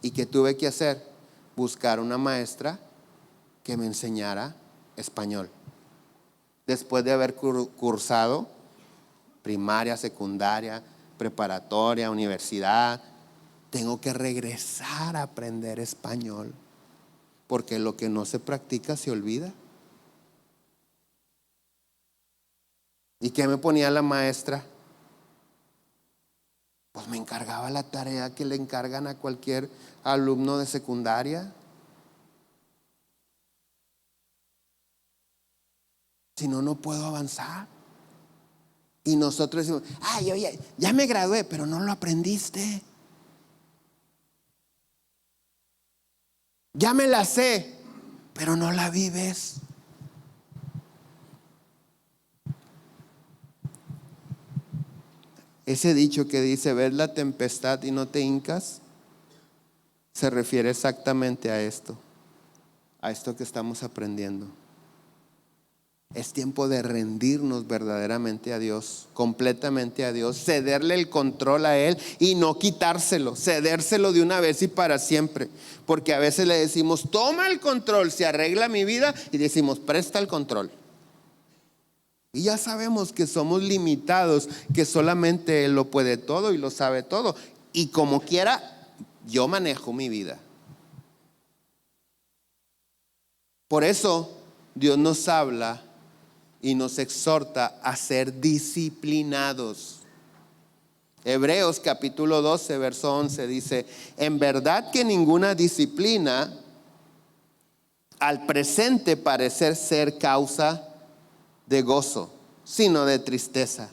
¿Y qué tuve que hacer? Buscar una maestra que me enseñara español. Después de haber cursado primaria, secundaria, preparatoria, universidad, tengo que regresar a aprender español. Porque lo que no se practica se olvida. ¿Y qué me ponía la maestra? Pues me encargaba la tarea que le encargan a cualquier alumno de secundaria. Si no, no puedo avanzar. Y nosotros decimos, yo ya me gradué, pero no lo aprendiste. Ya me la sé, pero no la vives. Ese dicho que dice, ves la tempestad y no te hincas, se refiere exactamente a esto que estamos aprendiendo. Es tiempo de rendirnos verdaderamente a Dios, completamente a Dios, cederle el control a Él y no quitárselo, cedérselo de una vez y para siempre. Porque a veces le decimos, toma el control, se arregla mi vida, y decimos, presta el control. Y ya sabemos que somos limitados, que solamente Él lo puede todo y lo sabe todo. Y como quiera, yo manejo mi vida. Por eso Dios nos habla y nos exhorta a ser disciplinados. Hebreos capítulo 12, verso 11 dice, en verdad que ninguna disciplina al presente parece ser causa de gozo, sino de tristeza.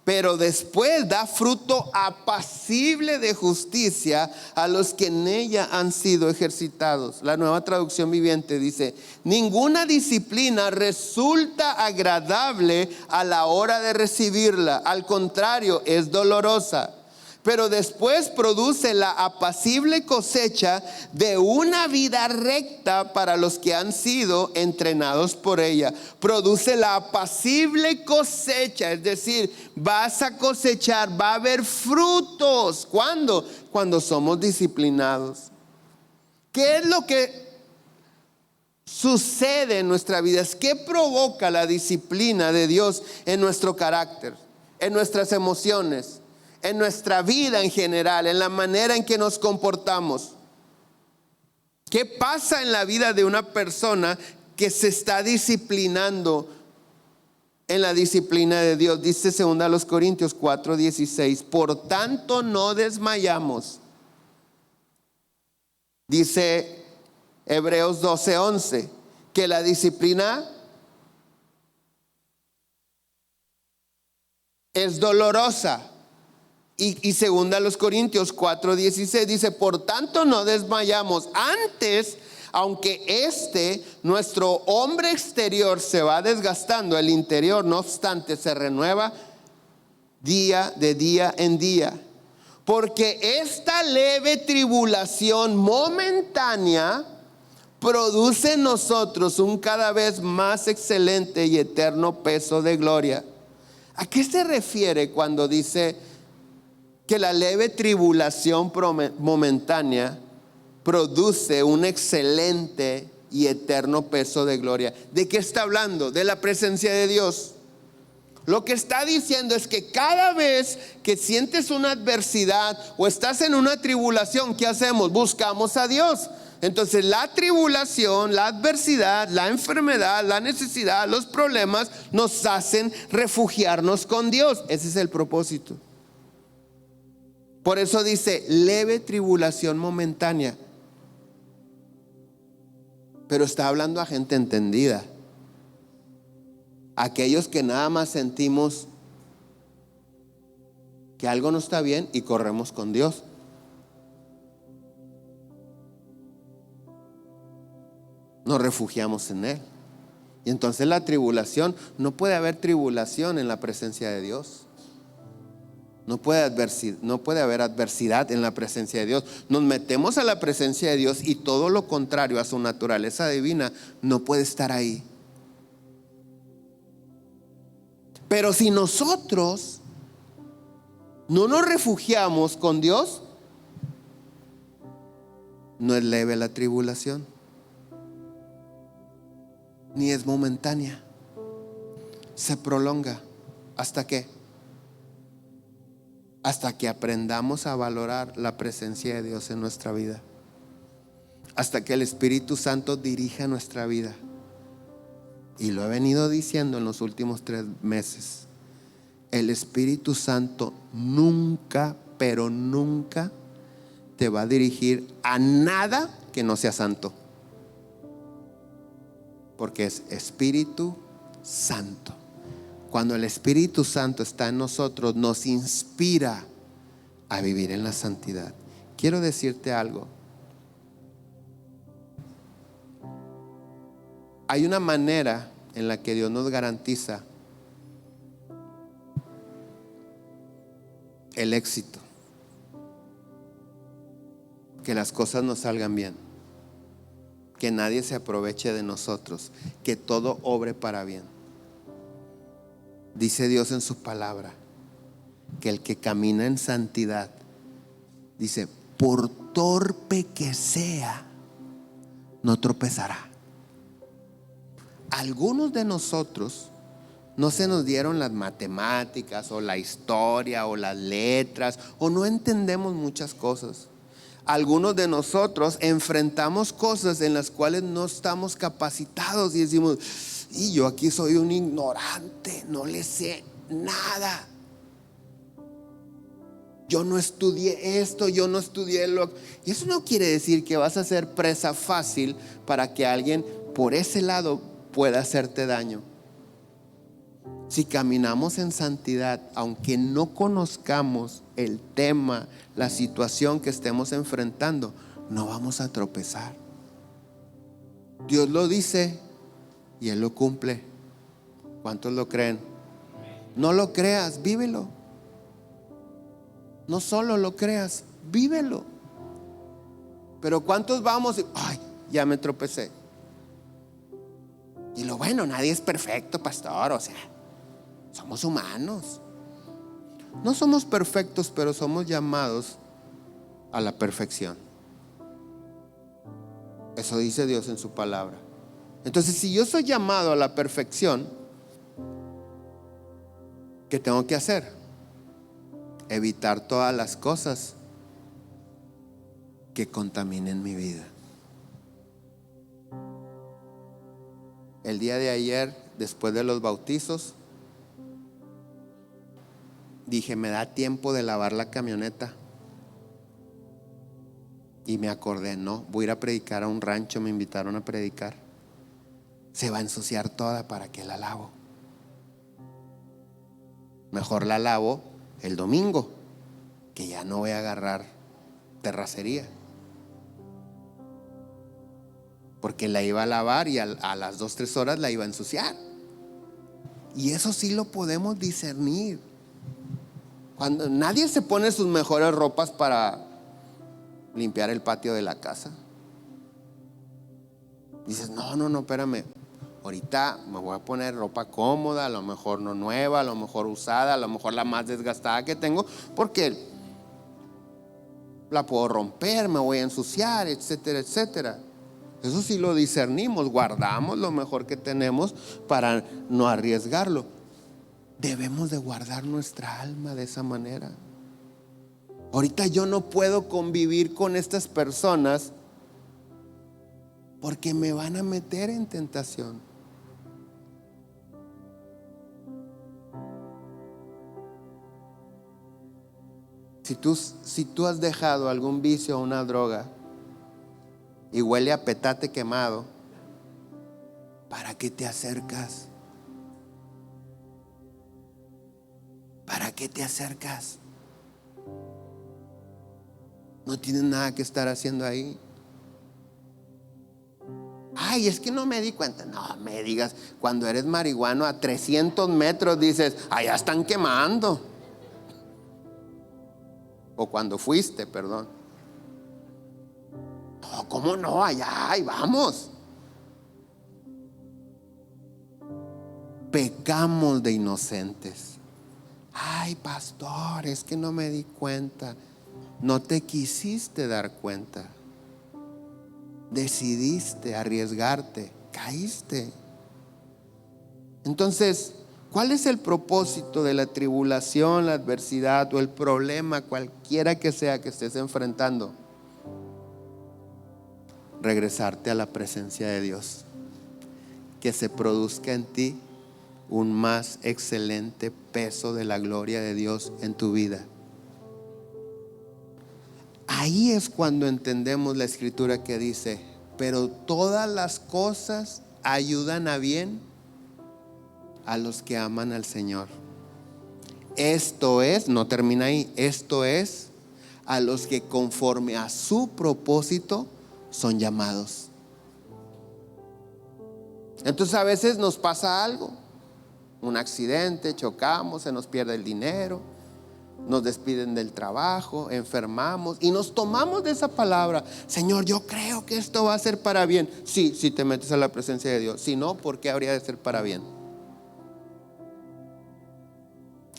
Pero después da fruto apacible de justicia a los que en ella han sido ejercitados. La Nueva Traducción Viviente dice, ninguna disciplina resulta agradable a la hora de recibirla. Al contrario, es dolorosa. Pero después produce la apacible cosecha de una vida recta para los que han sido entrenados por ella. Produce la apacible cosecha, es decir, vas a cosechar, va a haber frutos. ¿Cuándo? Cuando somos disciplinados. ¿Qué es lo que sucede en nuestra vida? ¿Qué provoca la disciplina de Dios en nuestro carácter, en nuestras emociones, en nuestra vida en general, en la manera en que nos comportamos? ¿Qué pasa en la vida de una persona que se está disciplinando en la disciplina de Dios? Dice 2 Corintios 4:16, por tanto no desmayamos. Dice Hebreos 12:11, que la disciplina es dolorosa. Y 2 Corintios 4:16 dice, por tanto no desmayamos. Antes, aunque nuestro hombre exterior se va desgastando, el interior no obstante se renueva de día en día. Porque esta leve tribulación momentánea produce en nosotros un cada vez más excelente y eterno peso de gloria. ¿A qué se refiere cuando dice que la leve tribulación momentánea produce un excelente y eterno peso de gloria? ¿De qué está hablando? De la presencia de Dios. Lo que está diciendo es que cada vez que sientes una adversidad o estás en una tribulación, ¿qué hacemos? Buscamos a Dios. Entonces la tribulación, la adversidad, la enfermedad, la necesidad, los problemas nos hacen refugiarnos con Dios. Ese es el propósito. Por eso dice leve tribulación momentánea. Pero está hablando a gente entendida. Aquellos que nada más sentimos que algo no está bien y corremos con Dios. Nos refugiamos en Él. Y entonces la tribulación, no puede haber tribulación en la presencia de Dios. No puede haber adversidad en la presencia de Dios. Nos metemos a la presencia de Dios y todo lo contrario a su naturaleza divina no puede estar ahí. Pero si nosotros no nos refugiamos con Dios, no es leve la tribulación, ni es momentánea. Se prolonga. ¿Hasta qué? Hasta que aprendamos a valorar la presencia de Dios en nuestra vida. Hasta que el Espíritu Santo dirija nuestra vida. Y lo he venido diciendo en los últimos 3 meses. El Espíritu Santo nunca, pero nunca te va a dirigir a nada que no sea santo. Porque es Espíritu Santo. Cuando el Espíritu Santo está en nosotros, nos inspira a vivir en la santidad. Quiero decirte algo. Hay una manera en la que Dios nos garantiza el éxito, que las cosas nos salgan bien, que nadie se aproveche de nosotros, que todo obre para bien. Dice Dios en su palabra que el que camina en santidad, dice, por torpe que sea, no tropezará. Algunos de nosotros no se nos dieron las matemáticas o la historia o las letras, o no entendemos muchas cosas. Algunos de nosotros enfrentamos cosas en las cuales no estamos capacitados y decimos, y yo aquí soy un ignorante, no le sé nada. Yo no estudié esto, yo no estudié lo. Y eso no quiere decir que vas a ser presa fácil para que alguien por ese lado pueda hacerte daño. Si caminamos en santidad, aunque no conozcamos el tema, la situación que estemos enfrentando, no vamos a tropezar. Dios lo dice y Él lo cumple. ¿Cuántos lo creen? No lo creas, vívelo. No solo lo creas, vívelo. Pero ¿cuántos vamos? Ay, ya me tropecé. Y lo bueno, nadie es perfecto, pastor. O sea, somos humanos. No somos perfectos, pero somos llamados a la perfección. Eso dice Dios en su palabra. Entonces, si yo soy llamado a la perfección, ¿qué tengo que hacer? Evitar todas las cosas que contaminen mi vida. El día de ayer, después de los bautizos, dije, me da tiempo de lavar la camioneta. Y me acordé, no, voy a ir a predicar a un rancho, me invitaron a predicar. Se va a ensuciar toda, ¿para qué la lavo? Mejor la lavo el domingo, que ya no voy a agarrar terracería. Porque la iba a lavar y a las 2-3 horas la iba a ensuciar. Y eso sí lo podemos discernir. Cuando nadie se pone sus mejores ropas para limpiar el patio de la casa. Dices, no, espérame. Ahorita me voy a poner ropa cómoda, a lo mejor no nueva, a lo mejor usada, a lo mejor la más desgastada que tengo, porque la puedo romper, me voy a ensuciar, etcétera, etcétera. Eso sí lo discernimos, guardamos lo mejor que tenemos para no arriesgarlo. Debemos de guardar nuestra alma de esa manera. Ahorita yo no puedo convivir con estas personas porque me van a meter en tentación. Si tú has dejado algún vicio o una droga y huele a petate quemado, ¿Para qué te acercas? ¿Para qué te acercas? No tienes nada que estar haciendo ahí. Ay, es que no me di cuenta. No me digas, cuando eres marihuano a 300 metros dices, allá están quemando. O cuando fuiste, perdón. No, ¿cómo no? Allá, ahí vamos. Pecamos de inocentes. Ay, pastor, es que no me di cuenta. No te quisiste dar cuenta. Decidiste arriesgarte, caíste. Entonces, ¿cuál es el propósito de la tribulación, la adversidad o el problema, cualquiera que sea que estés enfrentando? Regresarte a la presencia de Dios. Que se produzca en ti un más excelente peso de la gloria de Dios en tu vida. Ahí es cuando entendemos la escritura que dice, pero todas las cosas ayudan a bien a los que aman al Señor. Esto es, no termina ahí, esto es a los que conforme a su propósito son llamados. Entonces a veces nos pasa algo, un accidente, chocamos, se nos pierde el dinero, nos despiden del trabajo, enfermamos y nos tomamos de esa palabra. Señor, yo creo que esto va a ser para bien. Sí, si te metes a la presencia de Dios. Si no, ¿por qué habría de ser para bien?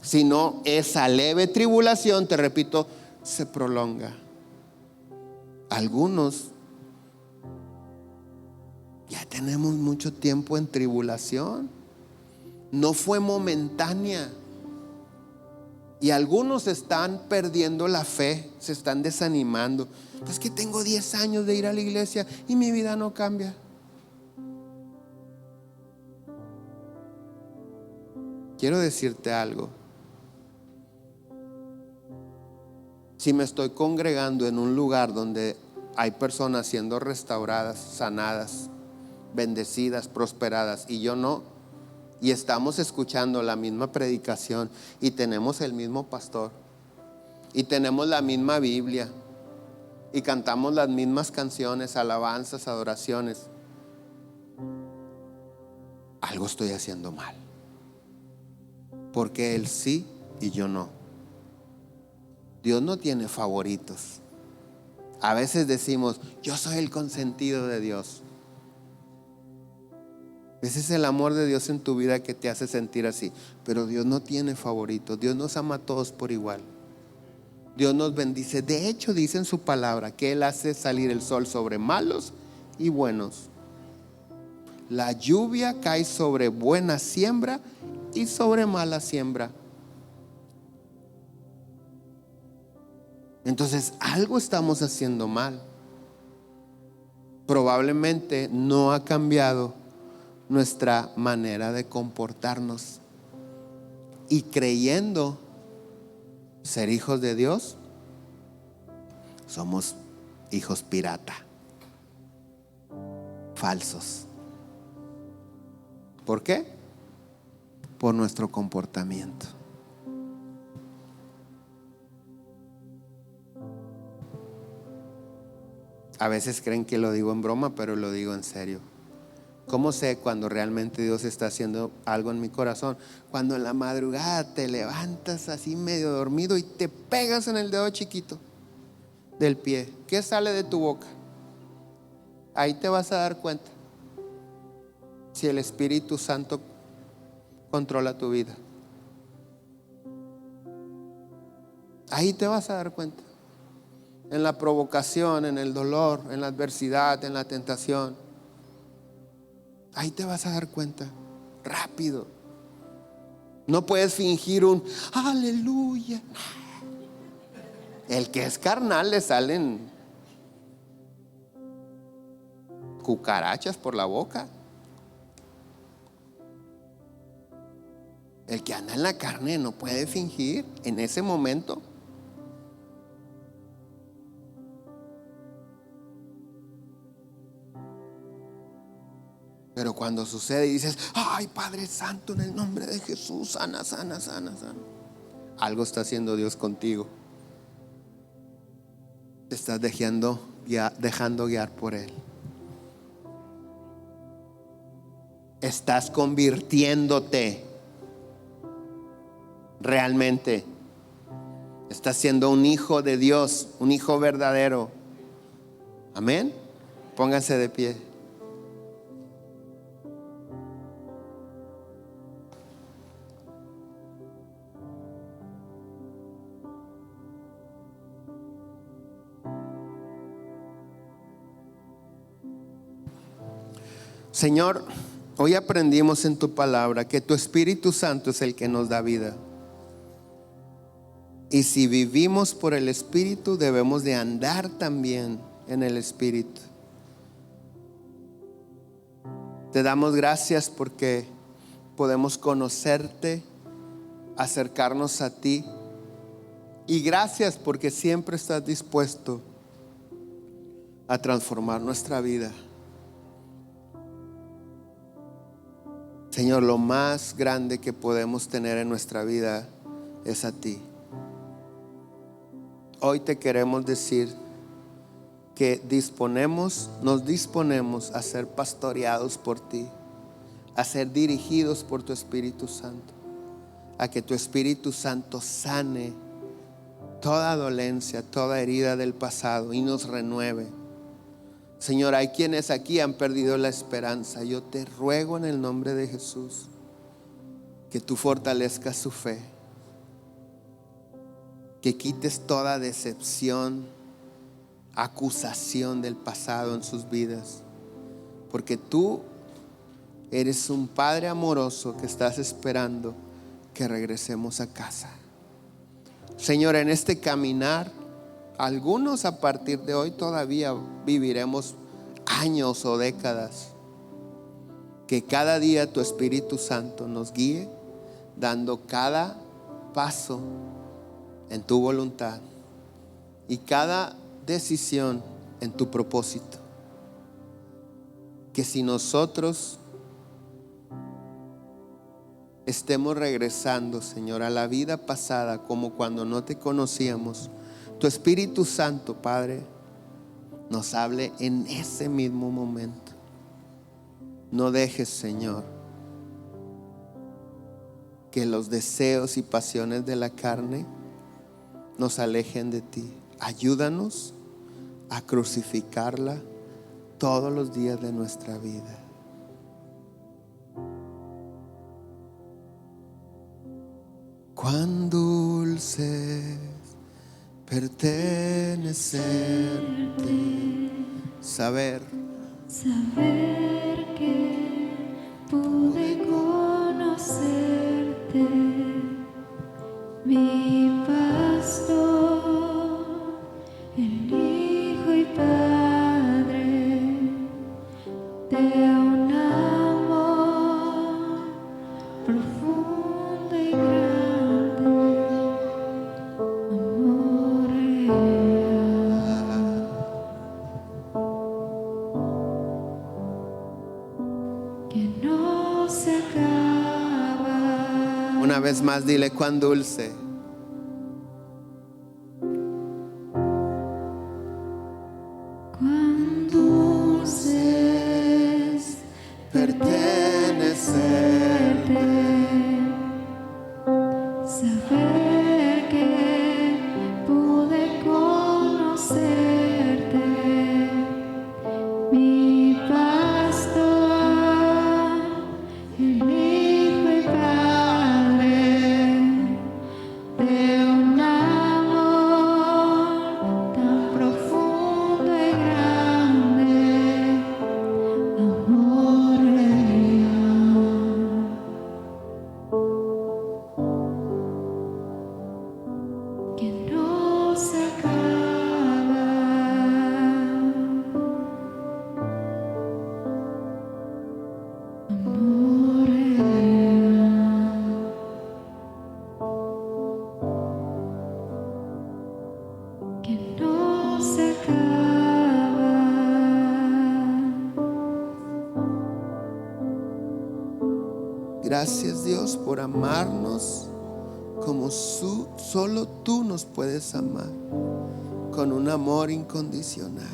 Si no, esa leve tribulación, te repito, se prolonga. Algunos ya tenemos mucho tiempo en tribulación. No fue momentánea. Y algunos están perdiendo la fe, se están desanimando. Es que tengo 10 años de ir a la iglesia y mi vida no cambia. Quiero decirte algo. Si me estoy congregando en un lugar donde hay personas siendo restauradas, sanadas, bendecidas, prosperadas, y yo no, y estamos escuchando la misma predicación y tenemos el mismo pastor y tenemos la misma Biblia y cantamos las mismas canciones, alabanzas, adoraciones, algo estoy haciendo mal, porque él sí y yo no. Dios no tiene favoritos. A veces decimos, yo soy el consentido de Dios. Ese es el amor de Dios en tu vida que te hace sentir así. Pero Dios no tiene favoritos. Dios nos ama a todos por igual. Dios nos bendice. De hecho, dice en su palabra que Él hace salir el sol sobre malos y buenos. La lluvia cae sobre buena siembra y sobre mala siembra. Entonces, algo estamos haciendo mal. Probablemente no ha cambiado nuestra manera de comportarnos. Y creyendo ser hijos de Dios, somos hijos pirata, falsos. ¿Por qué? Por nuestro comportamiento. A veces creen que lo digo en broma, pero lo digo en serio. ¿Cómo sé cuando realmente Dios está haciendo algo en mi corazón? Cuando en la madrugada te levantas así medio dormido y te pegas en el dedo chiquito del pie. ¿Qué sale de tu boca? Ahí te vas a dar cuenta si el Espíritu Santo controla tu vida. Ahí te vas a dar cuenta. En la provocación, en el dolor, en la adversidad, en la tentación. Ahí te vas a dar cuenta, rápido. No puedes fingir un aleluya. El que es carnal le salen cucarachas por la boca. El que anda en la carne no puede fingir en ese momento. Pero cuando sucede y dices, ay, Padre Santo, en el nombre de Jesús, sana, sana, sana, sana, algo está haciendo Dios contigo. Te estás dejando guiar por Él. Estás convirtiéndote realmente. Estás siendo un hijo de Dios, un hijo verdadero. Amén. Pónganse de pie. Señor, hoy aprendimos en tu palabra que tu Espíritu Santo es el que nos da vida. Y si vivimos por el Espíritu, debemos de andar también en el Espíritu. Te damos gracias porque podemos conocerte, acercarnos a ti. Y gracias porque siempre estás dispuesto a transformar nuestra vida. Señor, lo más grande que podemos tener en nuestra vida es a ti. Hoy te queremos decir que nos disponemos a ser pastoreados por ti, a ser dirigidos por tu Espíritu Santo, a que tu Espíritu Santo sane toda dolencia, toda herida del pasado y nos renueve. Señor, hay quienes aquí han perdido la esperanza. Yo te ruego en el nombre de Jesús que tú fortalezcas su fe, que quites toda decepción, acusación del pasado en sus vidas, porque tú eres un Padre amoroso que estás esperando que regresemos a casa. Señor, en este caminar, algunos a partir de hoy todavía viviremos años o décadas. Que cada día tu Espíritu Santo nos guíe, dando cada paso en tu voluntad y cada decisión en tu propósito. Que si nosotros estemos regresando, Señor, a la vida pasada como cuando no te conocíamos, tu Espíritu Santo, Padre, nos hable en ese mismo momento. No dejes, Señor, que los deseos y pasiones de la carne nos alejen de ti. Ayúdanos a crucificarla todos los días de nuestra vida. Cuán dulce pertenecerte, saber que pude conocerte, mi pastor, el Hijo y Padre de un amor profundo y grande, amor real, que no se acaba. Una vez más, dile cuán dulce. Cuán dulce es pertenecerte, saber que pude conocerte, mi pastor, el Hijo y Padre de un amor tan profundo y grande, amor real, que no se acaba, amor real, que no se acaba, Gracias, Dios, por amarnos como solo tú nos puedes amar, con un amor incondicional.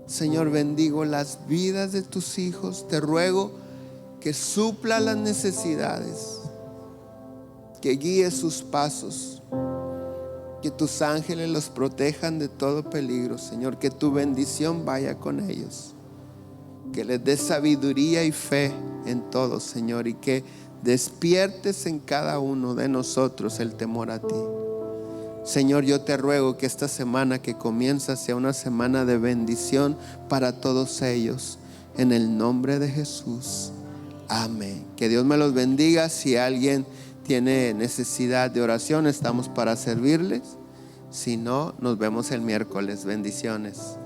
Señor, bendigo las vidas de tus hijos. Te ruego que supla las necesidades, que guíe sus pasos, que tus ángeles los protejan de todo peligro, Señor. Que tu bendición vaya con ellos, que les dé sabiduría y fe en todo, Señor, y que despiertes en cada uno de nosotros el temor a ti. Señor, yo te ruego que esta semana que comienza sea una semana de bendición para todos ellos, en el nombre de Jesús. Amén. Que Dios me los bendiga. Si alguien tiene necesidad de oración, estamos para servirles. Si no, nos vemos el miércoles. Bendiciones.